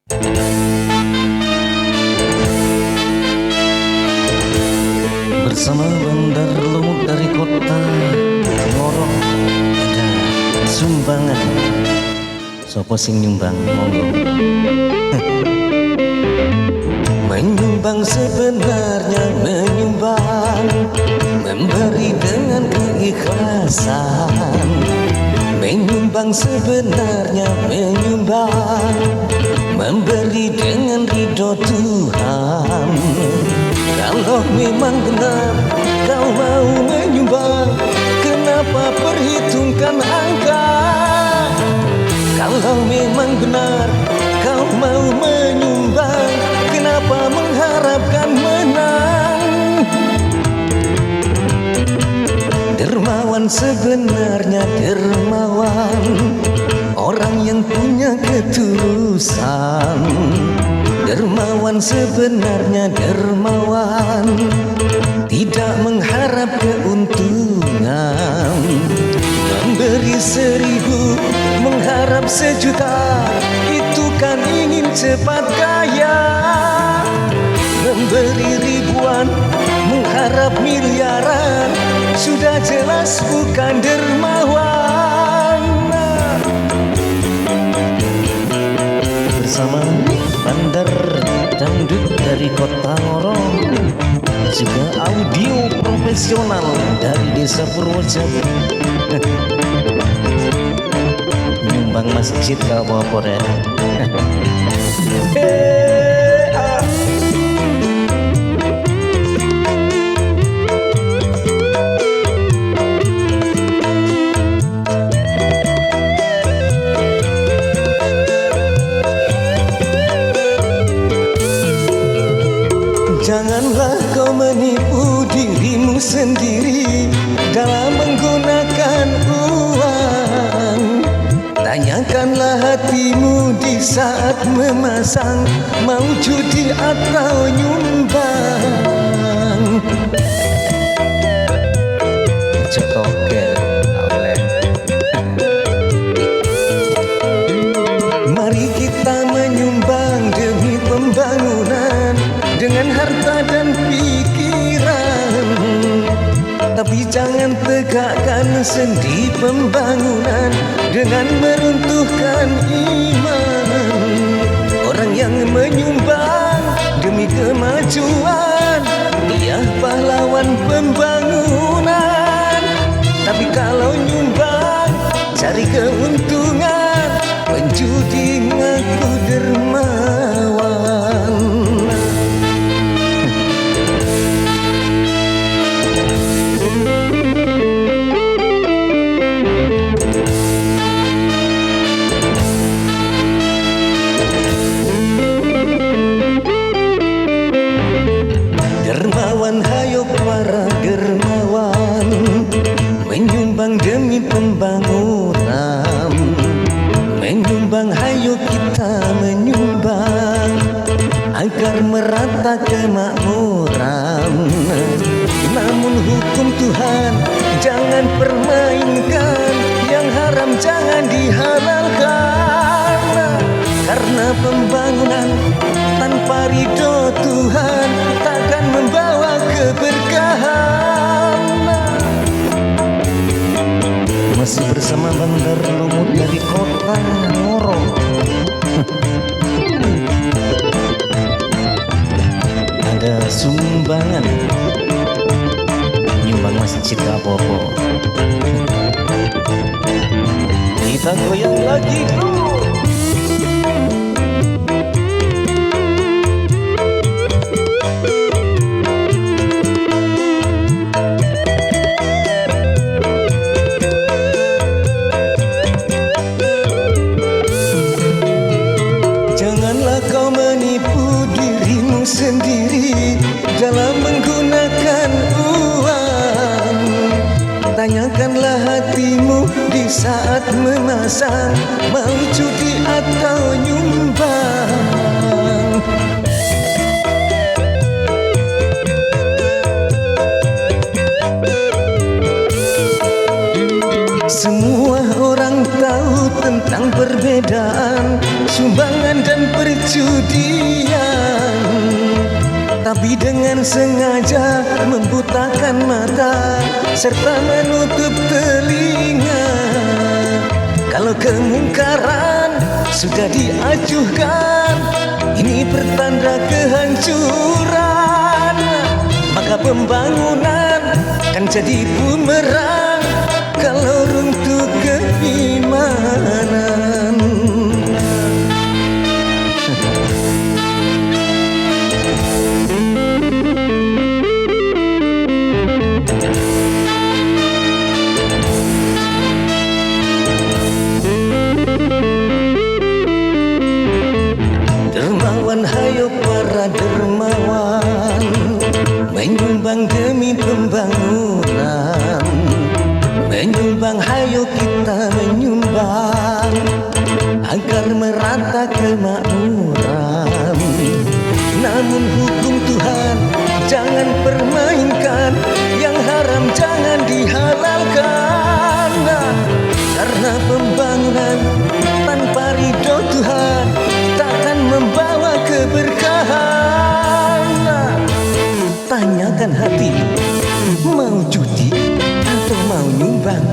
Bersama bandar lumut dari kota Ngorok ada sumbangan. Sopo sing nyumbang monggo. Menyumbang sebenarnya menyumbang, memberi dengan keikhlasan. Menyumbang sebenarnya menyumbang, memberi dengan ridho Tuhan. Kalau memang benar kau mau menyumbang, kenapa perhitungkan angka? Kalau memang benar kau mau menyumbang, kenapa mengharapkan menang? Dermawan sebenarnya dermawan, orang yang punya ketulusan. Dermawan sebenarnya dermawan, tidak mengharap keuntungan. Memberi 1000, mengharap 1.000.000, itu kan ingin cepat kaya. Memberi ribuan, mengharap miliaran, sudah jelas bukan dermawan. Bersama bandar dangdut dari kota Ngorok, juga audio profesional dari desa Purwojati. Nyumbang masjid gak apa-apa ya. Janganlah kau menipu dirimu sendiri dalam menggunakan uang. Tanyakanlah hatimu di saat memasang, mau judi atau nyumbang. Cekokel oleh. Mari kita menyumbang demi pembangunan dengan harta dan pikiran, tapi jangan tegakkan sendi pembangunan dengan meruntuhkan iman. Orang yang menyumbang demi kemajuan, dia pahlawan pembangunan. Tapi kalau nyumbang cari keuntungan, penjudi ngaku dermawan. Dermawan, hayo para dermawan, menyumbang demi pembangunan. Menyumbang, hayo kita menyumbang agar merata kemakmuran. Namun hukum Tuhan jangan permainkan, yang haram jangan dihalalkan. Karena pembangunan tanpa ridho Tuhan takkan membawa keberkahan. Masih bersama bandar lumut dari kota Ngorok. Ada sumbangan, nyumbang masjid apa-apa. Kita goyang lagi bro. Janganlah kau menipu dirimu sendiri dalam menggunakan uang. Tanyakanlah hatimu di saat memasang, mau judi atau nyumbang. Semua orang tahu tentang perbedaan sumbangan dan perjudian, tapi dengan sengaja membutakan mata serta menutup telinga. Kalau kemungkaran sudah diajukan, ini pertanda kehancuran. Maka pembangunan kan jadi bumerang kalau runtuh keimanan. Dermawan, hayo para dermawan, menyumbang demi pembangunan. Menyumbang, hayo kita menyumbang agar merata kemakmuran. Namun hukum Tuhan jangan permainkan, yang haram jangan dihalalkan. Karena pembangunan tanpa ridho Tuhan takkan membawa keberkahan. Tanyakan hati, mau cuti atau mau nyumbang?